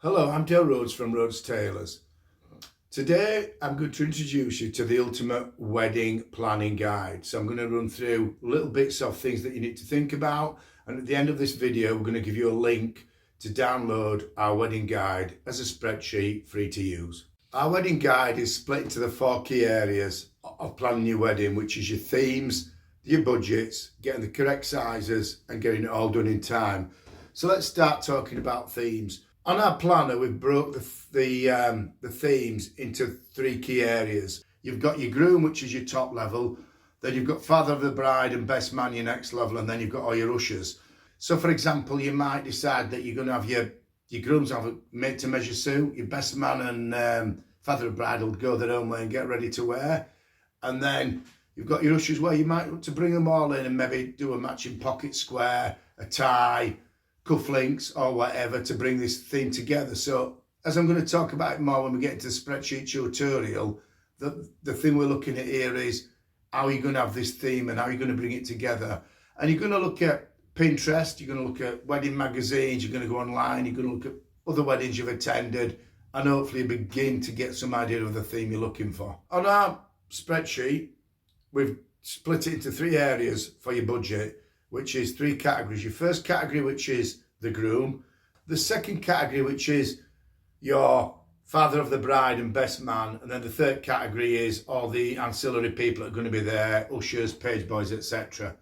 Hello, I'm Rhodes from Rhodes Tailors. Today I'm going to introduce you to the ultimate wedding planning guide. So I'm going to run through little bits of things that you need to think about, and at the end of this video we're going to give you a link to download our wedding guide as a spreadsheet free to use. Our wedding guide is split into the 4 key areas of planning your wedding, which is your themes, your budgets, getting the correct sizes and getting it all done in time. So let's start talking about themes. On our planner, we've broke the themes into 3 key areas. You've got your groom, which is your top level. Then you've got father of the bride and best man, your next level. And then you've got all your ushers. So, for example, you might decide that you're going to have your grooms have a made-to-measure suit. Your best man and father of the bride will go their own way and get ready to wear. And then you've got your ushers where you might want to bring them all in and maybe do a matching pocket square, a tie, cufflinks or whatever to bring this theme together. So as I'm going to talk about it more when we get into the spreadsheet tutorial, the thing we're looking at here is how are you going to have this theme and how are you going to bring it together. And you're going to look at Pinterest, you're going to look at wedding magazines, you're going to go online, you're going to look at other weddings you've attended and hopefully begin to get some idea of the theme you're looking for. On our spreadsheet, we've split it into 3 areas for your budget, which is 3 categories. Your first category, which is the groom. The second category, which is your father of the bride and best man. And then the third category is all the ancillary people that are going to be there, ushers, page boys, etc.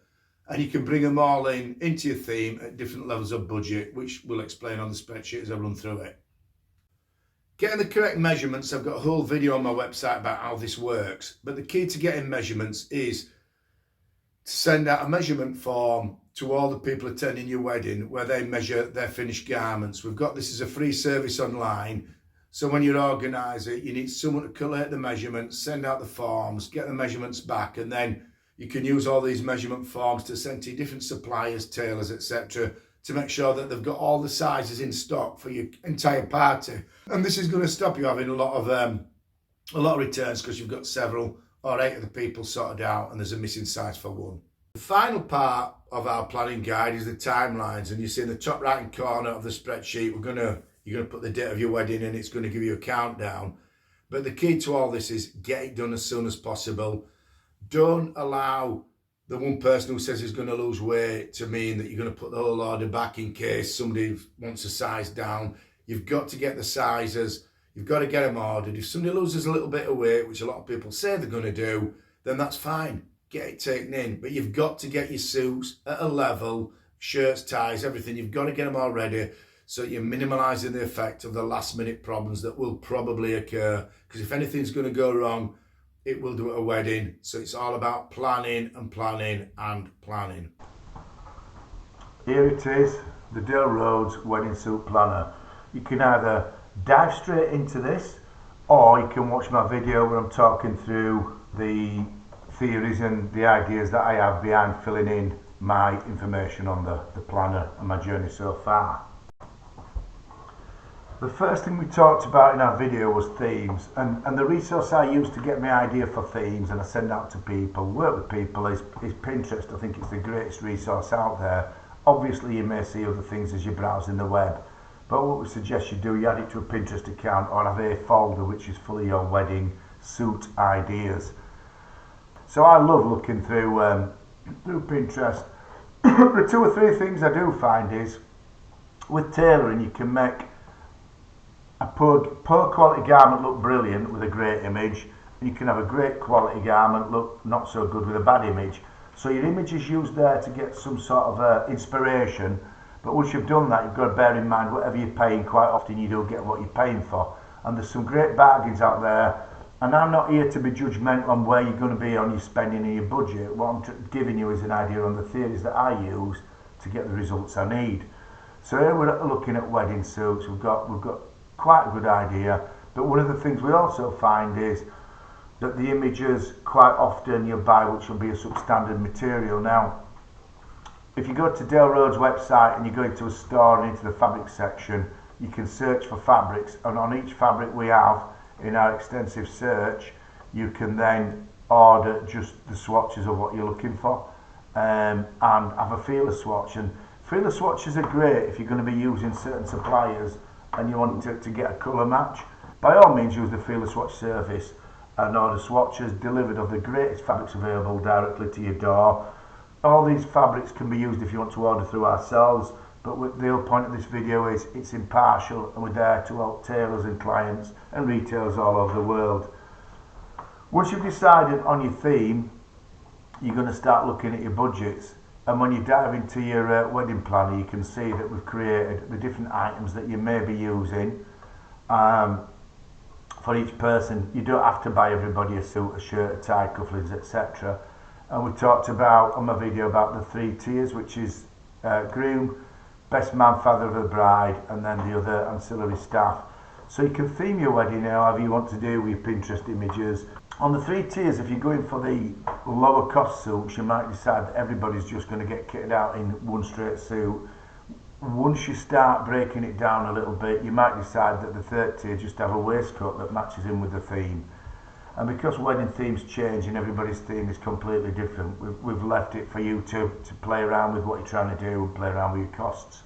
And you can bring them all into your theme at different levels of budget, which we'll explain on the spreadsheet as I run through it. Getting the correct measurements, I've got a whole video on my website about how this works. But the key to getting measurements is send out a measurement form to all the people attending your wedding where they measure their finished garments. We've got this as a free service online. So when you organise it, you need someone to collate the measurements, send out the forms, get the measurements back, and then you can use all these measurement forms to send to different suppliers, tailors, etc., to make sure that they've got all the sizes in stock for your entire party. And this is going to stop you having a lot of returns because you've got 7 or 8 of the people sorted out and there's a missing size for one. The final part of our planning guide is the timelines, and you see in the top right hand corner of the spreadsheet you're going to put the date of your wedding and it's going to give you a countdown. But the key to all this is get it done as soon as possible. Don't allow the one person who says he's going to lose weight to mean that you're going to put the whole order back in case somebody wants a size down. You've got to get the sizes. You've got to get them ordered. If somebody loses a little bit of weight, which a lot of people say they're going to do, then that's fine. Get it taken in. But you've got to get your suits at a level, shirts, ties, everything. You've got to get them all ready so you're minimalising the effect of the last minute problems that will probably occur. Because if anything's going to go wrong, it will do at a wedding. So it's all about planning and planning and planning. Here it is, the Rhodes Wedding Suit Planner. You can either dive straight into this, or you can watch my video where I'm talking through the theories and the ideas that I have behind filling in my information on the planner and my journey so far. The first thing we talked about in our video was themes, and the resource I use to get my idea for themes and I send out to people, work with people, is Pinterest. I think it's the greatest resource out there. Obviously you may see other things as you browse in the web, but what we suggest you do, you add it to a Pinterest account or have a folder which is full of your wedding suit ideas. So I love looking through Pinterest. The 2 or 3 things I do find is with tailoring you can make a poor quality garment look brilliant with a great image, and you can have a great quality garment look not so good with a bad image. So your image is used there to get some sort of inspiration, but once you've done that you've got to bear in mind whatever you're paying, quite often you don't get what you're paying for. And there's some great bargains out there, and I'm not here to be judgmental on where you're going to be on your spending and your budget. What I'm giving you is an idea on the theories that I use to get the results I need. So here we're looking at wedding suits. We've got quite a good idea, but one of the things we also find is that the images quite often you'll buy which will be a substandard material. Now if you go to Dale Rhodes website and you go into a store and into the fabric section, you can search for fabrics, and on each fabric we have in our extensive search you can then order just the swatches of what you're looking for and have a feeler swatch. And feeler swatches are great if you're going to be using certain suppliers and you want to get a colour match, by all means use the Feeler Swatch service and order swatches delivered of the greatest fabrics available directly to your door. All these fabrics can be used if you want to order through ourselves, but the whole point of this video is it's impartial and we're there to help tailors and clients and retailers all over the world. Once you've decided on your theme, you're going to start looking at your budgets, and when you dive into your wedding planner, you can see that we've created the different items that you may be using for each person. You don't have to buy everybody a suit, a shirt, a tie, cufflinks, etc. And we talked about on my video about the 3 tiers, which is groom, best man, father of the bride, and then the other ancillary staff. So you can theme your wedding however you want to do with your Pinterest images. On the 3 tiers, if you're going for the lower cost suits, you might decide that everybody's just going to get kitted out in one straight suit. Once you start breaking it down a little bit, you might decide that the 3rd tier just have a waistcoat that matches in with the theme. And because wedding themes change and everybody's theme is completely different, we've left it for you to play around with what you're trying to do and play around with your costs.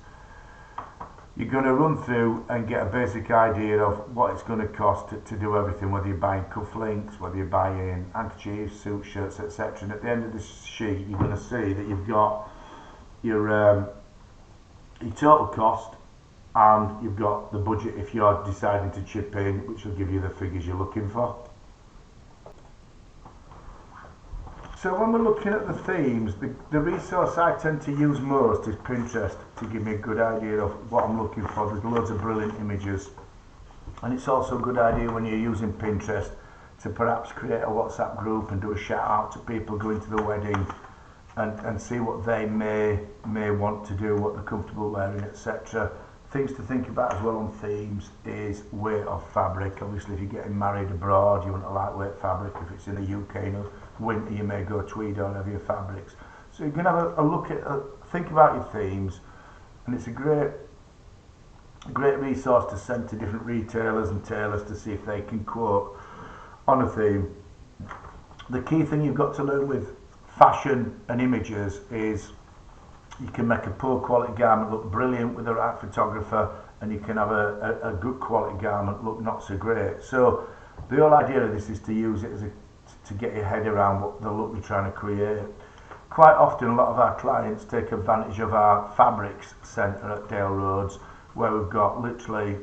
You're going to run through and get a basic idea of what it's going to cost to do everything, whether you're buying cufflinks, whether you're buying handkerchiefs, suit shirts, etc. And at the end of this sheet, you're going to see that you've got your total cost, and you've got the budget if you're deciding to chip in, which will give you the figures you're looking for. So when we're looking at the themes, the resource I tend to use most is Pinterest to give me a good idea of what I'm looking for. There's loads of brilliant images, and it's also a good idea when you're using Pinterest to perhaps create a WhatsApp group and do a shout out to people going to the wedding and see what they may want to do, what they're comfortable wearing, etc. Things to think about as well on themes is weight of fabric. Obviously, if you're getting married abroad, you want a lightweight fabric. If it's in the UK, you know, winter, you may go tweed or heavier fabrics. So you can have a look at, think about your themes, and it's a great resource to send to different retailers and tailors to see if they can quote on a theme. The key thing you've got to learn with fashion and images is you can make a poor quality garment look brilliant with the right photographer, and you can have a good quality garment look not so great. So the whole idea of this is to use it as to get your head around what the look you're trying to create. Quite often a lot of our clients take advantage of our fabrics centre at Rhodes, where we've got literally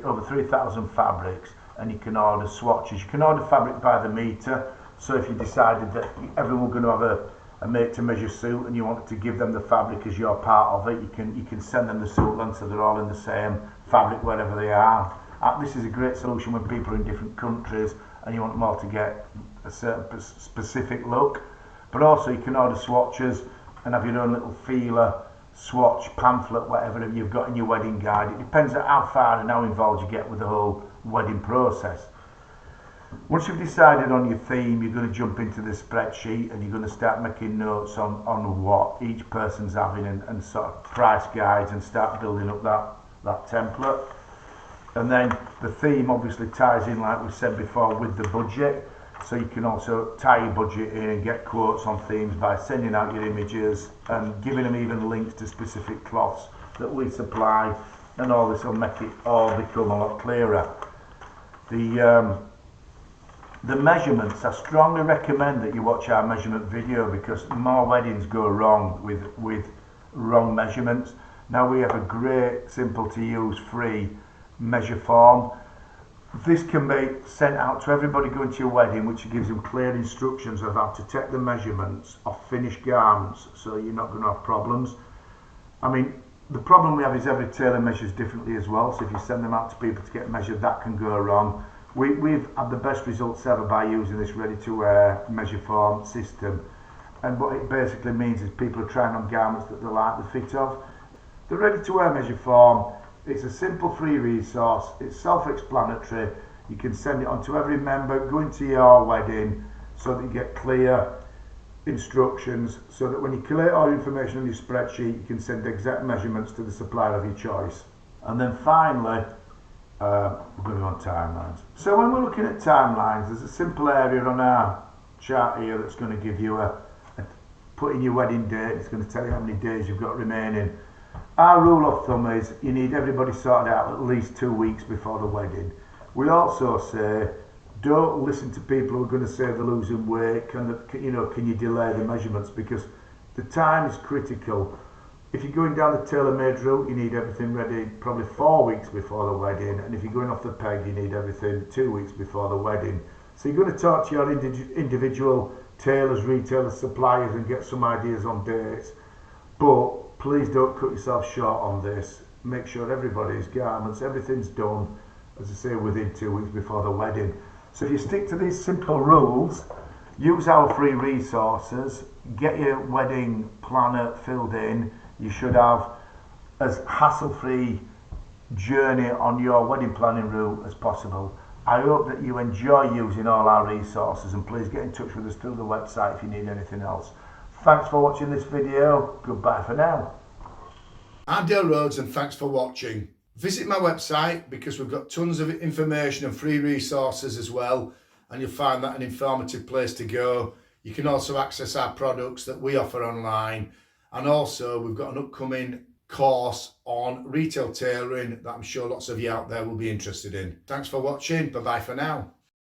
over 3,000 fabrics, and you can order swatches. You can order fabric by the metre, so if you decided that everyone was going to have a made-to-measure suit and you wanted to give them the fabric as your part of it, you can send them the suit length so they're all in the same fabric wherever they are. This is a great solution when people are in different countries and you want them all to get a certain specific look. But also you can order swatches and have your own little feeler, swatch, pamphlet, whatever you've got in your wedding guide. It depends on how far and how involved you get with the whole wedding process. Once you've decided on your theme, you're going to jump into the spreadsheet and you're going to start making notes on what each person's having and sort of price guides, and start building up that template. And then the theme obviously ties in, like we said before, with the budget. So you can also tie your budget in and get quotes on themes by sending out your images and giving them even links to specific cloths that we supply, and all this will make it all become a lot clearer. The measurements, I strongly recommend that you watch our measurement video, because more weddings go wrong with wrong measurements. Now we have a great, simple to use, free measure form. This can be sent out to everybody going to your wedding, which gives them clear instructions of how to take the measurements of finished garments, so you're not going to have problems. I mean, the problem we have is every tailor measures differently as well, so if you send them out to people to get measured, that can go wrong. We've had the best results ever by using this ready-to-wear measure form system, and what it basically means is people are trying on garments that they like the fit of. The ready-to-wear measure form, it's a simple free resource, it's self-explanatory. You can send it on to every member going to your wedding, so that you get clear instructions, so that when you collate all your information on your spreadsheet, you can send exact measurements to the supplier of your choice. And then finally, we're going to go on timelines. So when we're looking at timelines, there's a simple area on our chart here that's going to give you put in your wedding date. It's going to tell you how many days you've got remaining. Our rule of thumb is you need everybody sorted out at least 2 weeks before the wedding. We also say don't listen to people who are going to say they're losing weight. Can you delay the measurements, because the time is critical. If you're going down the tailor-made route, you need everything ready probably 4 weeks before the wedding, and if you're going off the peg, you need everything 2 weeks before the wedding. So you're going to talk to your individual tailors, retailers, suppliers, and get some ideas on dates. But please don't cut yourself short on this. Make sure everybody's garments, everything's done, as I say, within 2 weeks before the wedding. So if you stick to these simple rules, use our free resources, get your wedding planner filled in, you should have as hassle-free journey on your wedding planning route as possible. I hope that you enjoy using all our resources, and please get in touch with us through the website if you need anything else. Thanks for watching this video. Goodbye for now. I'm Dale Rhodes, and thanks for watching. Visit my website because we've got tons of information and free resources as well, and you'll find that an informative place to go. You can also access our products that we offer online, and also we've got an upcoming course on retail tailoring that I'm sure lots of you out there will be interested in. Thanks for watching. Bye bye for now.